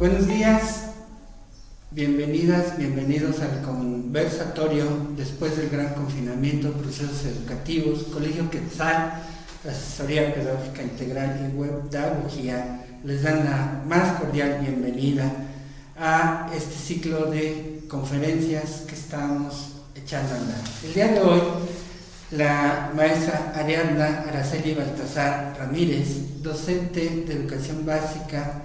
Buenos días, bienvenidas, bienvenidos al conversatorio después del gran confinamiento, procesos educativos, Colegio Quetzal, Asesoría Pedagógica Integral y Webdagogía. Les dan la más cordial bienvenida a este ciclo de conferencias que estamos echando a andar. El día de hoy, la maestra Ariadna Araceli Baltasar Ramírez, docente de Educación Básica,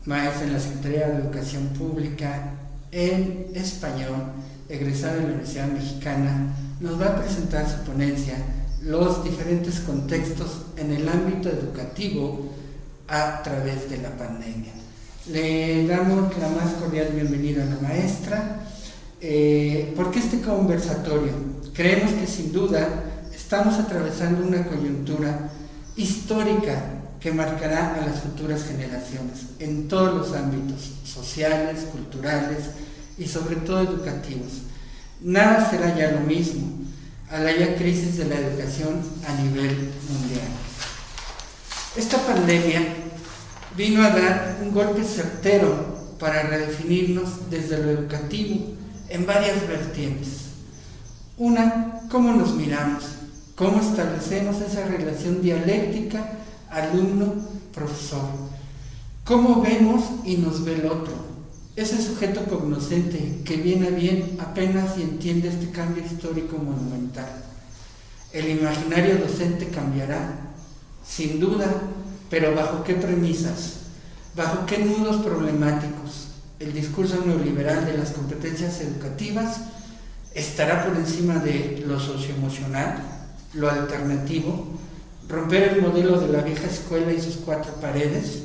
maestra en la Secretaría de Educación Pública en Español, egresada de la Universidad Mexicana, nos va a presentar su ponencia, los diferentes contextos en el ámbito educativo a través de la pandemia. Le damos la más cordial bienvenida a la maestra. ¿Por qué este conversatorio? Creemos que sin duda estamos atravesando una coyuntura histórica que marcará a las futuras generaciones en todos los ámbitos sociales, culturales y sobre todo educativos. Nada será ya lo mismo a la ya crisis de la educación a nivel mundial. Esta pandemia vino a dar un golpe certero para redefinirnos desde lo educativo en varias vertientes. Una, cómo nos miramos, cómo establecemos esa relación dialéctica alumno-profesor, cómo vemos y nos ve el otro, ese sujeto cognoscente que viene a bien apenas y entiende este cambio histórico monumental. El imaginario docente cambiará, sin duda, pero ¿bajo qué premisas? ¿Bajo qué nudos problemáticos? El discurso neoliberal de las competencias educativas estará por encima de lo socioemocional, lo alternativo, romper el modelo de la vieja escuela y sus cuatro paredes,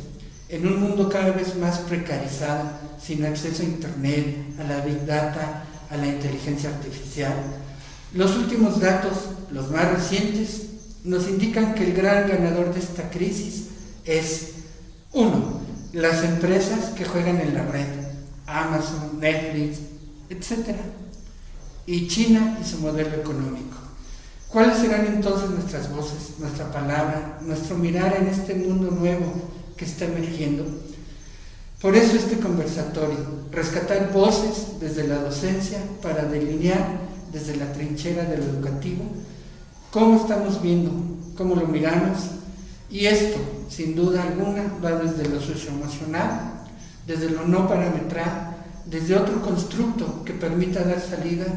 en un mundo cada vez más precarizado, sin acceso a internet, a la big data, a la inteligencia artificial. Los últimos datos, los más recientes, nos indican que el gran ganador de esta crisis es, 1, las empresas que juegan en la red, Amazon, Netflix, etc. Y China y su modelo económico. ¿Cuáles serán entonces nuestras voces, nuestra palabra, nuestro mirar en este mundo nuevo que está emergiendo? Por eso este conversatorio, rescatar voces desde la docencia para delinear desde la trinchera de lo educativo cómo estamos viendo, cómo lo miramos, y esto, sin duda alguna, va desde lo socioemocional, desde lo no parametral, desde otro constructo que permita dar salida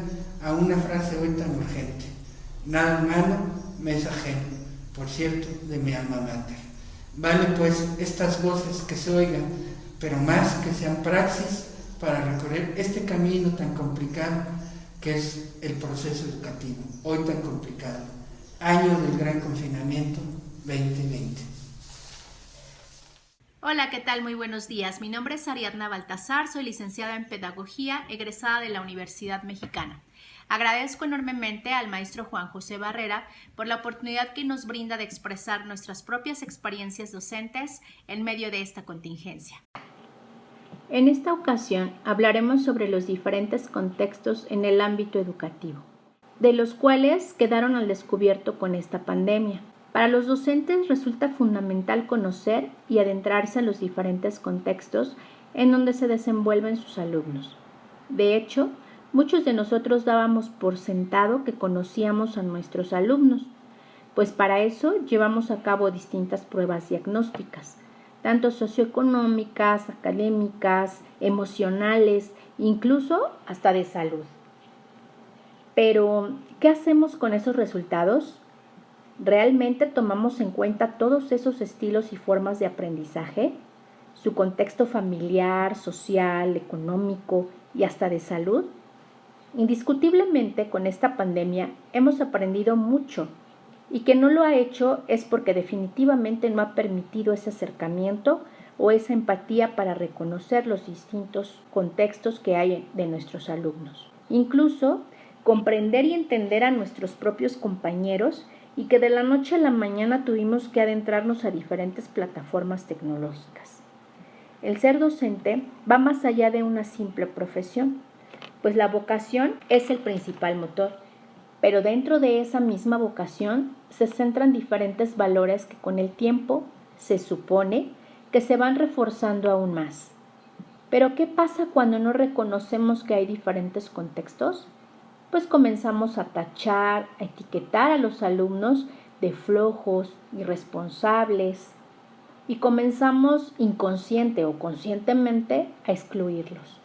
a una frase hoy tan urgente. Nada humano me es ajeno, por cierto, de mi alma mater. Vale pues estas voces que se oigan, pero más que sean praxis para recorrer este camino tan complicado que es el proceso educativo, hoy tan complicado, año del gran confinamiento 2020. Hola, ¿qué tal? Muy buenos días. Mi nombre es Ariadna Baltasar, soy licenciada en Pedagogía, egresada de la Universidad Mexicana. Agradezco enormemente al maestro Juan José Barrera por la oportunidad que nos brinda de expresar nuestras propias experiencias docentes en medio de esta contingencia. En esta ocasión hablaremos sobre los diferentes contextos en el ámbito educativo, de los cuales quedaron al descubierto con esta pandemia. Para los docentes resulta fundamental conocer y adentrarse en los diferentes contextos en donde se desenvuelven sus alumnos. De hecho, muchos de nosotros dábamos por sentado que conocíamos a nuestros alumnos, pues para eso llevamos a cabo distintas pruebas diagnósticas, tanto socioeconómicas, académicas, emocionales, incluso hasta de salud. Pero, ¿qué hacemos con esos resultados? ¿Realmente tomamos en cuenta todos esos estilos y formas de aprendizaje? ¿Su contexto familiar, social, económico y hasta de salud? Indiscutiblemente, con esta pandemia hemos aprendido mucho, y que no lo ha hecho es porque definitivamente no ha permitido ese acercamiento o esa empatía para reconocer los distintos contextos que hay de nuestros alumnos. Incluso comprender y entender a nuestros propios compañeros, y que de la noche a la mañana tuvimos que adentrarnos a diferentes plataformas tecnológicas. El ser docente va más allá de una simple profesión, pues la vocación es el principal motor, pero dentro de esa misma vocación se centran diferentes valores que con el tiempo se supone que se van reforzando aún más. Pero ¿qué pasa cuando no reconocemos que hay diferentes contextos? Pues comenzamos a tachar, a etiquetar a los alumnos de flojos, irresponsables, y comenzamos inconsciente o conscientemente a excluirlos.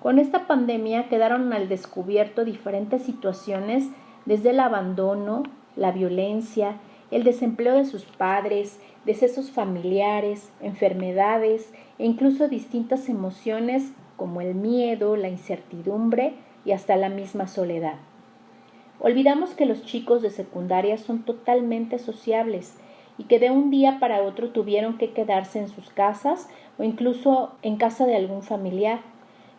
Con esta pandemia quedaron al descubierto diferentes situaciones, desde el abandono, la violencia, el desempleo de sus padres, decesos familiares, enfermedades e incluso distintas emociones como el miedo, la incertidumbre y hasta la misma soledad. Olvidamos que los chicos de secundaria son totalmente sociables y que de un día para otro tuvieron que quedarse en sus casas o incluso en casa de algún familiar.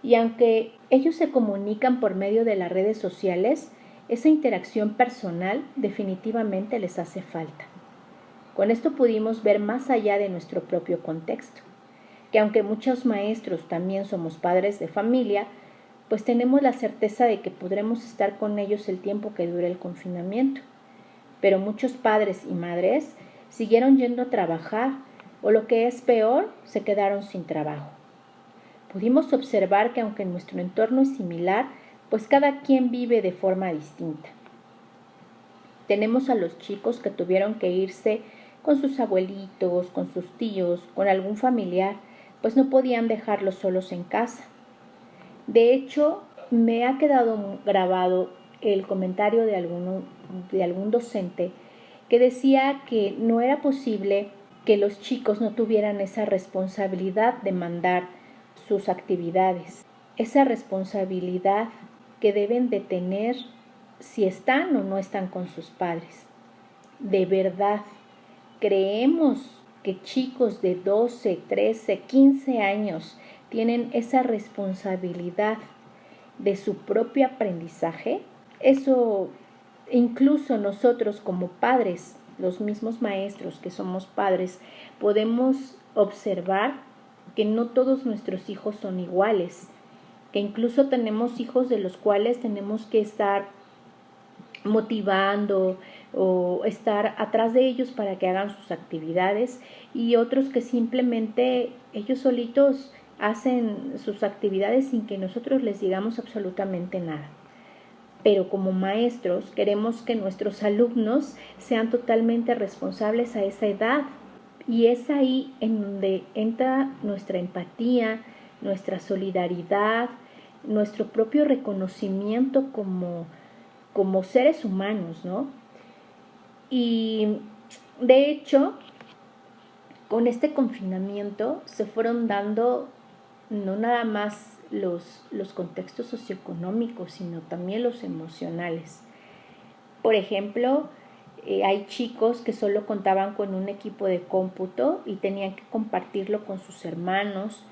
Y aunque ellos se comunican por medio de las redes sociales, esa interacción personal definitivamente les hace falta. Con esto pudimos ver más allá de nuestro propio contexto, que aunque muchos maestros también somos padres de familia, pues tenemos la certeza de que podremos estar con ellos el tiempo que dure el confinamiento. Pero muchos padres y madres siguieron yendo a trabajar, o lo que es peor, se quedaron sin trabajo. Pudimos observar que aunque nuestro entorno es similar, pues cada quien vive de forma distinta. Tenemos a los chicos que tuvieron que irse con sus abuelitos, con sus tíos, con algún familiar, pues no podían dejarlos solos en casa. De hecho, me ha quedado grabado el comentario de algún docente que decía que no era posible que los chicos no tuvieran esa responsabilidad de mandar sus actividades, esa responsabilidad que deben de tener si están o no están con sus padres. De verdad, creemos que chicos de 12, 13, 15 años tienen esa responsabilidad de su propio aprendizaje. Eso incluso nosotros como padres, los mismos maestros que somos padres, podemos observar que no todos nuestros hijos son iguales, que incluso tenemos hijos de los cuales tenemos que estar motivando o estar atrás de ellos para que hagan sus actividades, y otros que simplemente ellos solitos hacen sus actividades sin que nosotros les digamos absolutamente nada. Pero como maestros queremos que nuestros alumnos sean totalmente responsables a esa edad, y es ahí en donde entra nuestra empatía, nuestra solidaridad, nuestro propio reconocimiento como seres humanos, ¿no? Y de hecho, con este confinamiento se fueron dando no nada más los contextos socioeconómicos, sino también los emocionales. Por ejemplo, hay chicos que solo contaban con un equipo de cómputo y tenían que compartirlo con sus hermanos,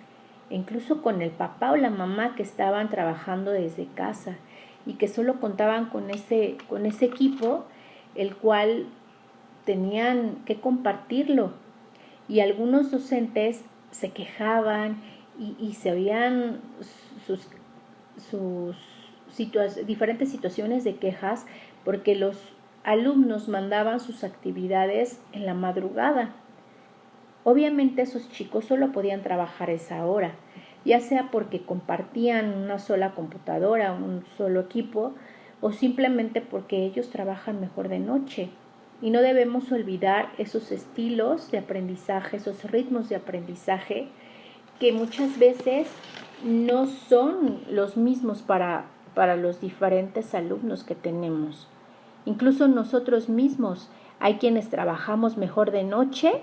incluso con el papá o la mamá que estaban trabajando desde casa y que solo contaban con ese equipo, el cual tenían que compartirlo. Y algunos docentes se quejaban y se oían sus diferentes situaciones de quejas porque los alumnos mandaban sus actividades en la madrugada. Obviamente esos chicos solo podían trabajar esa hora, ya sea porque compartían una sola computadora, un solo equipo, o simplemente porque ellos trabajan mejor de noche. Y no debemos olvidar esos estilos de aprendizaje, esos ritmos de aprendizaje que muchas veces no son los mismos para los diferentes alumnos que tenemos. Incluso nosotros mismos, hay quienes trabajamos mejor de noche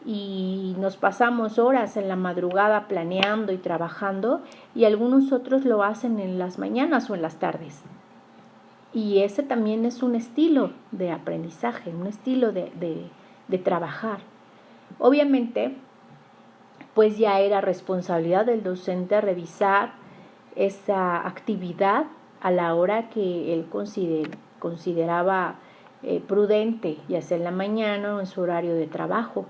y nos pasamos horas en la madrugada planeando y trabajando, y algunos otros lo hacen en las mañanas o en las tardes. Y ese también es un estilo de aprendizaje, un estilo de trabajar. Obviamente, pues ya era responsabilidad del docente revisar esa actividad a la hora que él consideraba prudente, ya sea en la mañana o en su horario de trabajo.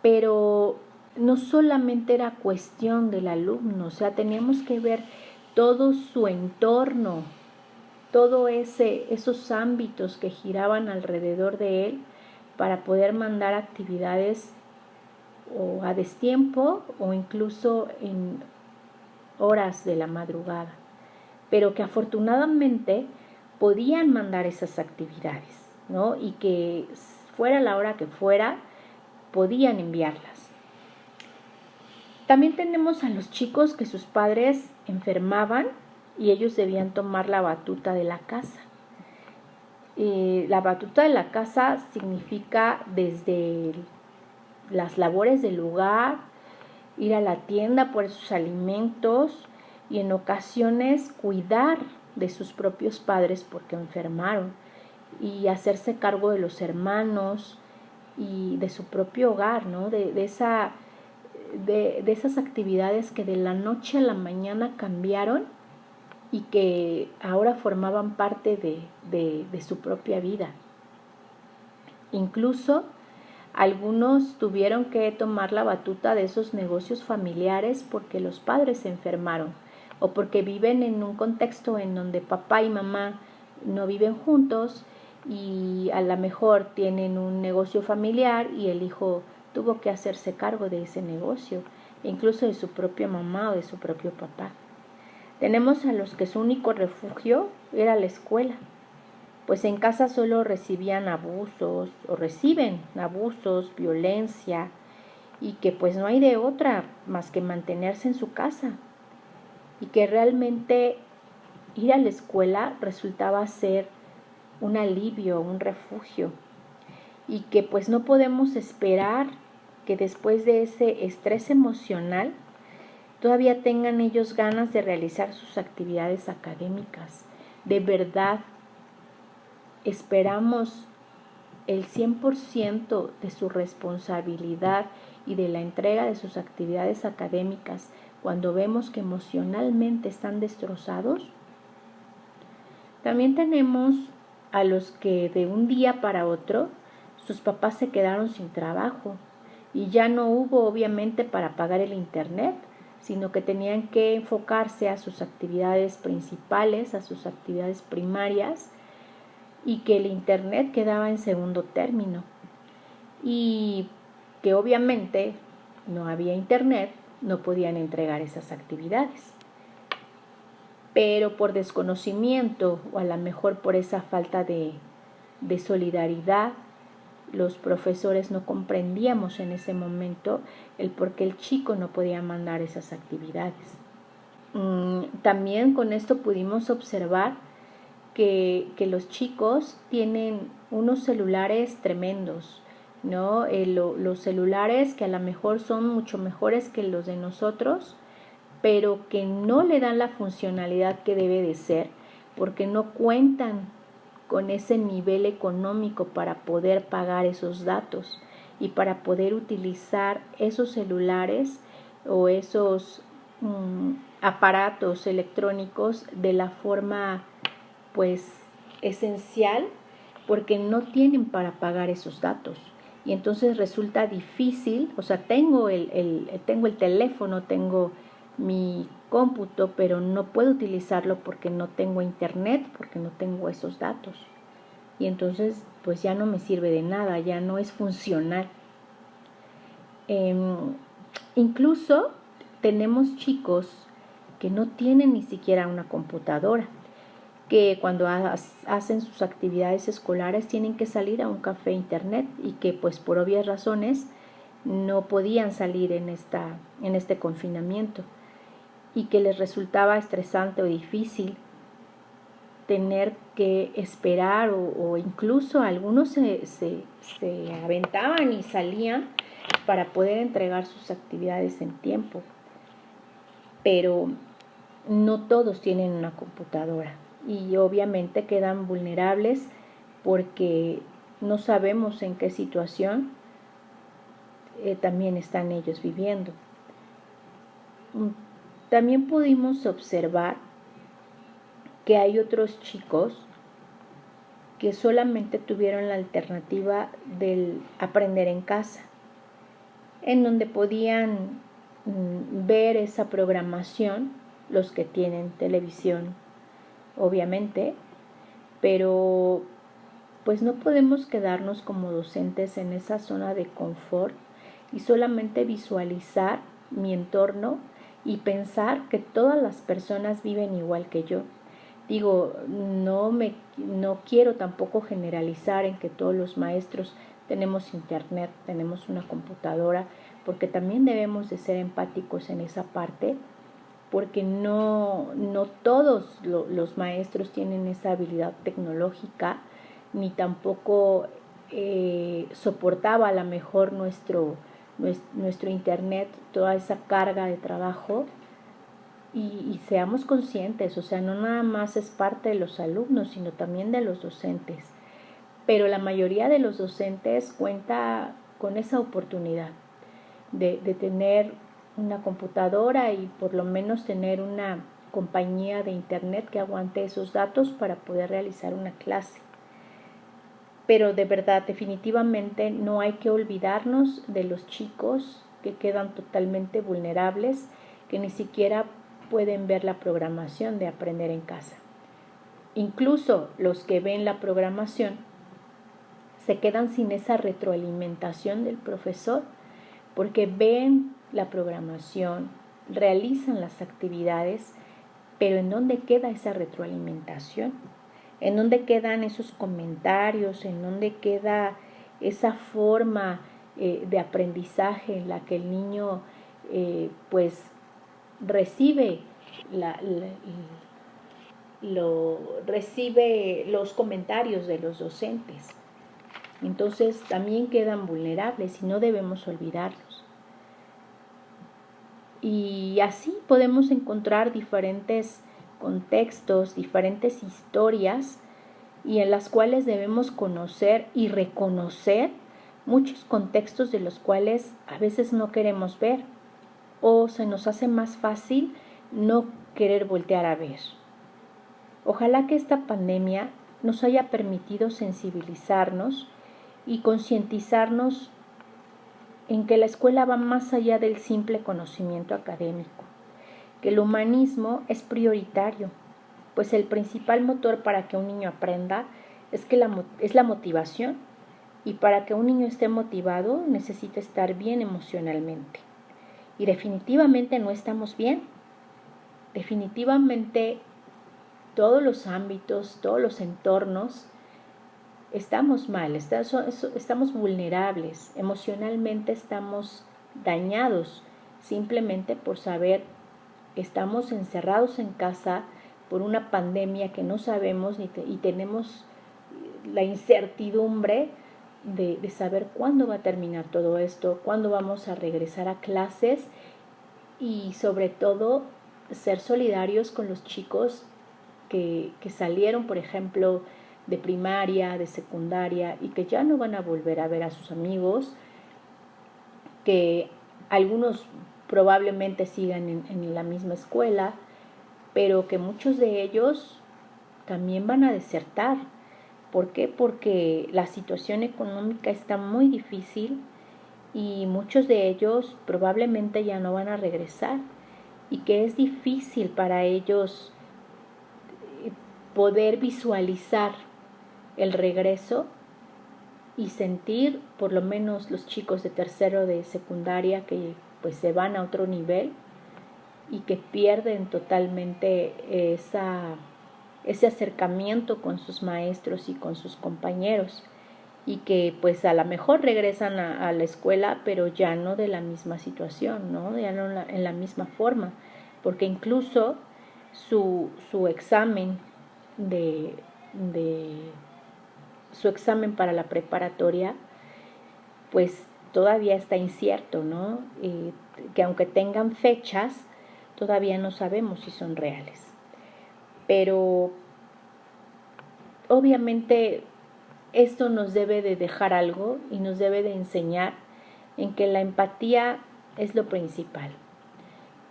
Pero no solamente era cuestión del alumno, o sea, teníamos que ver todo su entorno, todos esos ámbitos que giraban alrededor de él para poder mandar actividades o a destiempo o incluso horas de la madrugada, pero que afortunadamente podían mandar esas actividades, ¿no? Y que fuera la hora que fuera, podían enviarlas. También tenemos a los chicos que sus padres enfermaban y ellos debían tomar la batuta de la casa. La batuta de la casa significa desde las labores del hogar, ir a la tienda por sus alimentos y en ocasiones cuidar de sus propios padres porque enfermaron y hacerse cargo de los hermanos y de su propio hogar, ¿no? de esas actividades que de la noche a la mañana cambiaron y que ahora formaban parte de su propia vida. Incluso algunos tuvieron que tomar la batuta de esos negocios familiares porque los padres se enfermaron o porque viven en un contexto en donde papá y mamá no viven juntos y a lo mejor tienen un negocio familiar y el hijo tuvo que hacerse cargo de ese negocio, incluso de su propia mamá o de su propio papá. Tenemos a los que su único refugio era la escuela, pues en casa solo recibían abusos o reciben abusos, violencia y que pues no hay de otra más que mantenerse en su casa y que realmente ir a la escuela resultaba ser un alivio, un refugio y que pues no podemos esperar que después de ese estrés emocional todavía tengan ellos ganas de realizar sus actividades académicas. De verdad, esperamos el 100% de su responsabilidad y de la entrega de sus actividades académicas cuando vemos que emocionalmente están destrozados. También tenemos a los que de un día para otro sus papás se quedaron sin trabajo y ya no hubo obviamente para pagar el internet, sino que tenían que enfocarse a sus actividades principales, a sus actividades primarias y que el internet quedaba en segundo término y que obviamente no había internet, no podían entregar esas actividades. Pero por desconocimiento o a lo mejor por esa falta de solidaridad, los profesores no comprendíamos en ese momento el por qué el chico no podía mandar esas actividades. También con esto pudimos observar que los chicos tienen unos celulares tremendos, ¿no? Los celulares que a lo mejor son mucho mejores que los de nosotros, pero que no le dan la funcionalidad que debe de ser, porque no cuentan con ese nivel económico para poder pagar esos datos y para poder utilizar esos celulares o esos aparatos electrónicos de la forma pues esencial, porque no tienen para pagar esos datos y entonces resulta difícil. O sea, tengo el teléfono, tengo mi cómputo, pero no puedo utilizarlo porque no tengo internet, porque no tengo esos datos. Y entonces, pues ya no me sirve de nada, ya no es funcional. Incluso tenemos chicos que no tienen ni siquiera una computadora, que cuando hacen sus actividades escolares tienen que salir a un café internet y que pues por obvias razones no podían salir en este confinamiento y que les resultaba estresante o difícil tener que esperar o incluso algunos se aventaban y salían para poder entregar sus actividades en tiempo. Pero no todos tienen una computadora y obviamente quedan vulnerables porque no sabemos en qué situación también están ellos viviendo. También pudimos observar que hay otros chicos que solamente tuvieron la alternativa del aprender en casa, en donde podían ver esa programación, los que tienen televisión, obviamente, pero pues no podemos quedarnos como docentes en esa zona de confort y solamente visualizar mi entorno y pensar que todas las personas viven igual que yo. Digo, no quiero tampoco generalizar en que todos los maestros tenemos internet, tenemos una computadora, porque también debemos de ser empáticos en esa parte, porque no todos los maestros tienen esa habilidad tecnológica, ni tampoco soportaba a lo mejor nuestro internet, toda esa carga de trabajo. Y seamos conscientes, o sea, no nada más es parte de los alumnos, sino también de los docentes. Pero la mayoría de los docentes cuenta con esa oportunidad de tener una computadora y por lo menos tener una compañía de internet que aguante esos datos para poder realizar una clase. Pero de verdad, definitivamente no hay que olvidarnos de los chicos que quedan totalmente vulnerables, que ni siquiera pueden ver la programación de aprender en casa. Incluso los que ven la programación se quedan sin esa retroalimentación del profesor, porque ven la programación, realizan las actividades, pero ¿en dónde queda esa retroalimentación? ¿En dónde quedan esos comentarios? ¿En dónde queda esa forma de aprendizaje en la que el niño pues recibe recibe los comentarios de los docentes? Entonces también quedan vulnerables y no debemos olvidarlos. Y así podemos encontrar diferentes contextos, diferentes historias, y en las cuales debemos conocer y reconocer muchos contextos de los cuales a veces no queremos ver, o se nos hace más fácil no querer voltear a ver. Ojalá que esta pandemia nos haya permitido sensibilizarnos y concientizarnos en que la escuela va más allá del simple conocimiento académico, que el humanismo es prioritario, pues el principal motor para que un niño aprenda es la motivación, y para que un niño esté motivado necesita estar bien emocionalmente. Y definitivamente no estamos bien. Definitivamente todos los ámbitos, todos los entornos, estamos mal, estamos vulnerables, emocionalmente estamos dañados, simplemente por saber que estamos encerrados en casa por una pandemia que no sabemos y tenemos la incertidumbre de saber cuándo va a terminar todo esto, cuándo vamos a regresar a clases, y sobre todo ser solidarios con los chicos que salieron, por ejemplo, de primaria, de secundaria, y que ya no van a volver a ver a sus amigos, que algunos probablemente sigan en la misma escuela, pero que muchos de ellos también van a desertar. ¿Por qué? Porque la situación económica está muy difícil y muchos de ellos probablemente ya no van a regresar, y que es difícil para ellos poder visualizar el regreso y sentir, por lo menos los chicos de tercero de secundaria, que pues se van a otro nivel y que pierden totalmente ese acercamiento con sus maestros y con sus compañeros, y que pues a lo mejor regresan a la escuela, pero ya no de la misma situación, ¿no? Ya no en la misma forma, porque incluso su examen su examen para la preparatoria pues todavía está incierto, ¿no? Que aunque tengan fechas, todavía no sabemos si son reales. Pero obviamente esto nos debe de dejar algo y nos debe de enseñar en que la empatía es lo principal.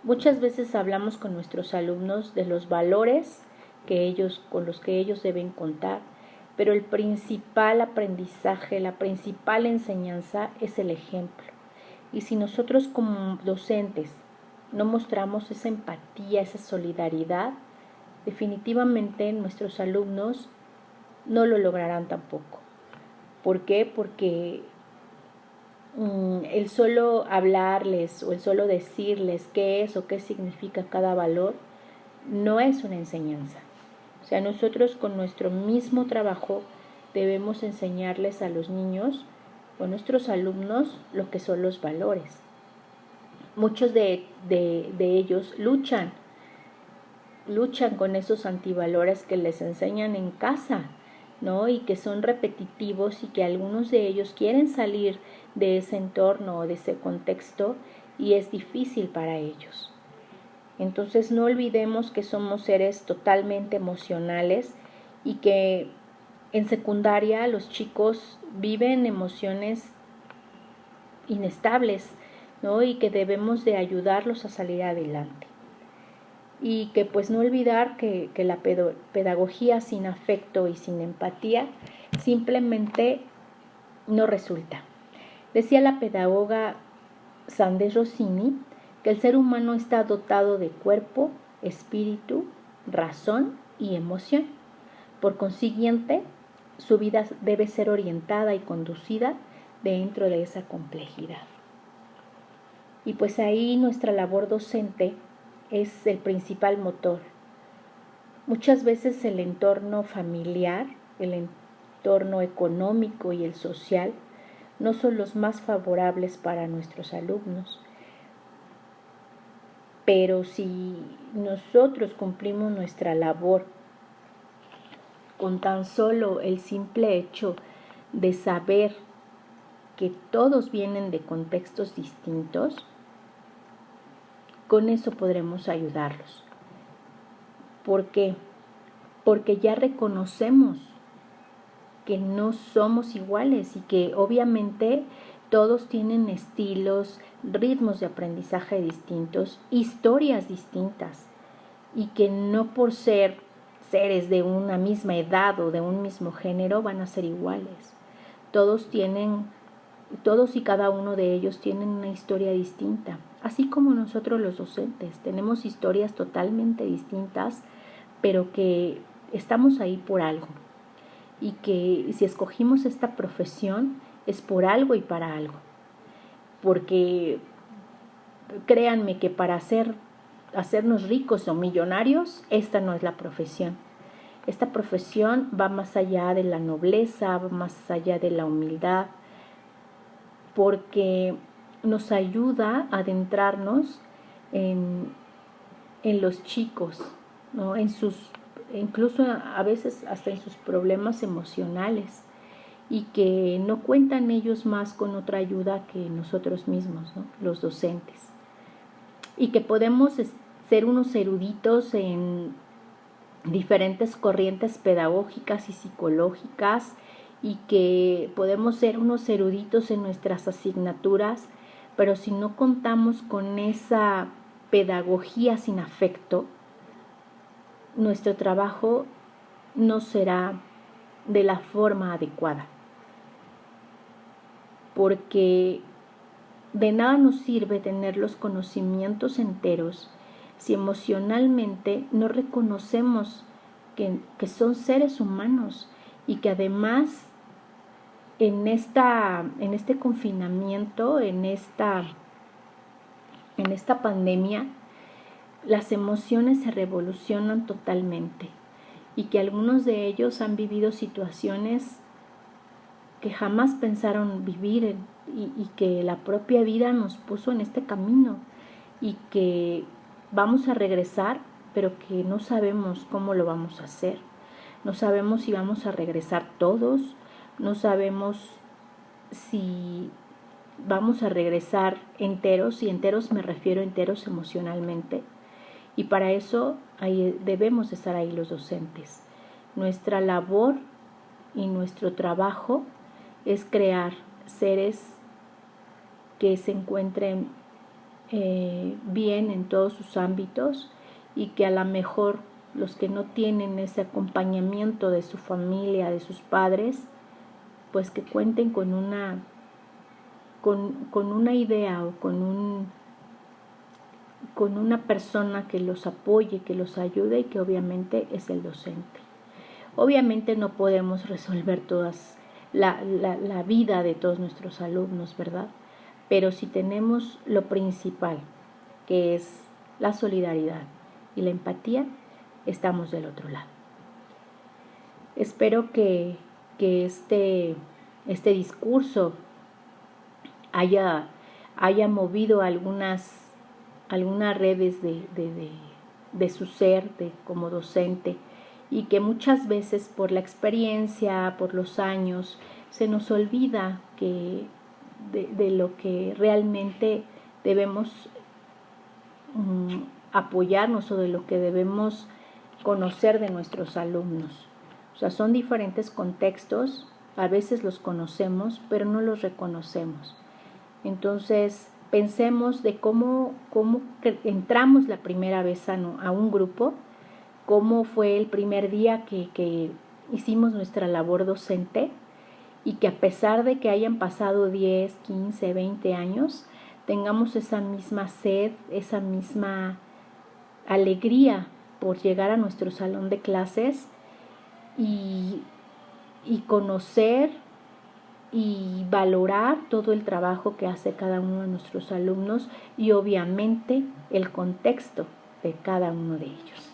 Muchas veces hablamos con nuestros alumnos de los valores con los que ellos deben contar, pero el principal aprendizaje, la principal enseñanza es el ejemplo. Y si nosotros como docentes no mostramos esa empatía, esa solidaridad, definitivamente nuestros alumnos no lo lograrán tampoco. ¿Por qué? Porque el solo hablarles o el solo decirles qué es o qué significa cada valor no es una enseñanza. O sea, nosotros con nuestro mismo trabajo debemos enseñarles a los niños o a nuestros alumnos lo que son los valores. Muchos de ellos luchan con esos antivalores que les enseñan en casa, ¿no? Y que son repetitivos y que algunos de ellos quieren salir de ese entorno o de ese contexto y es difícil para ellos. Entonces no olvidemos que somos seres totalmente emocionales y que en secundaria los chicos viven emociones inestables, ¿no? Y que debemos de ayudarlos a salir adelante. Y que pues no olvidar que la pedagogía sin afecto y sin empatía simplemente no resulta. Decía la pedagoga Sandes Rossini que el ser humano está dotado de cuerpo, espíritu, razón y emoción. Por consiguiente, su vida debe ser orientada y conducida dentro de esa complejidad. Y pues ahí nuestra labor docente es el principal motor. Muchas veces el entorno familiar, el entorno económico y el social no son los más favorables para nuestros alumnos. Pero si nosotros cumplimos nuestra labor con tan solo el simple hecho de saber que todos vienen de contextos distintos, con eso podremos ayudarlos. ¿Por qué? Porque ya reconocemos que no somos iguales y que obviamente todos tienen estilos, ritmos de aprendizaje distintos, historias distintas y que no por ser seres de una misma edad o de un mismo género van a ser iguales. Todos y cada uno de ellos tienen una historia distinta, así como nosotros los docentes tenemos historias totalmente distintas, pero que estamos ahí por algo y que si escogimos esta profesión es por algo y para algo, porque créanme que para hacernos ricos o millonarios, esta no es la profesión. Esta profesión va más allá de la nobleza, va más allá de la humildad, porque nos ayuda a adentrarnos en los chicos, ¿no? Incluso a veces hasta en sus problemas emocionales, y que no cuentan ellos más con otra ayuda que nosotros mismos, ¿no? Los docentes. Y que podemos ser unos eruditos en diferentes corrientes pedagógicas y psicológicas, y que podemos ser unos eruditos en nuestras asignaturas, pero si no contamos con esa pedagogía sin afecto, nuestro trabajo no será de la forma adecuada, porque de nada nos sirve tener los conocimientos enteros si emocionalmente no reconocemos que son seres humanos y que además en este confinamiento, en esta pandemia, las emociones se revolucionan totalmente y que algunos de ellos han vivido situaciones que jamás pensaron vivir y que la propia vida nos puso en este camino y que vamos a regresar, pero que no sabemos cómo lo vamos a hacer. No sabemos si vamos a regresar todos, no sabemos si vamos a regresar enteros, y enteros me refiero a enteros emocionalmente. Y para eso debemos estar ahí los docentes. Nuestra labor y nuestro trabajo es crear seres que se encuentren bien en todos sus ámbitos y que a lo mejor los que no tienen ese acompañamiento de su familia, de sus padres, pues que cuenten con una idea o con una persona que los apoye, que los ayude y que obviamente es el docente. Obviamente no podemos resolver la vida de todos nuestros alumnos, ¿verdad? pero si tenemos lo principal, que es la solidaridad y la empatía, estamos del otro lado. Espero que este discurso haya movido algunas redes de su ser como docente, y que muchas veces por la experiencia, por los años, se nos olvida de lo que realmente debemos apoyarnos, o de lo que debemos conocer de nuestros alumnos. O sea, son diferentes contextos, a veces los conocemos, pero no los reconocemos. Entonces, pensemos de cómo entramos la primera vez a un grupo, cómo fue el primer día que hicimos nuestra labor docente, y que a pesar de que hayan pasado 10, 15, 20 años, tengamos esa misma sed, esa misma alegría por llegar a nuestro salón de clases y conocer y valorar todo el trabajo que hace cada uno de nuestros alumnos, y obviamente el contexto de cada uno de ellos.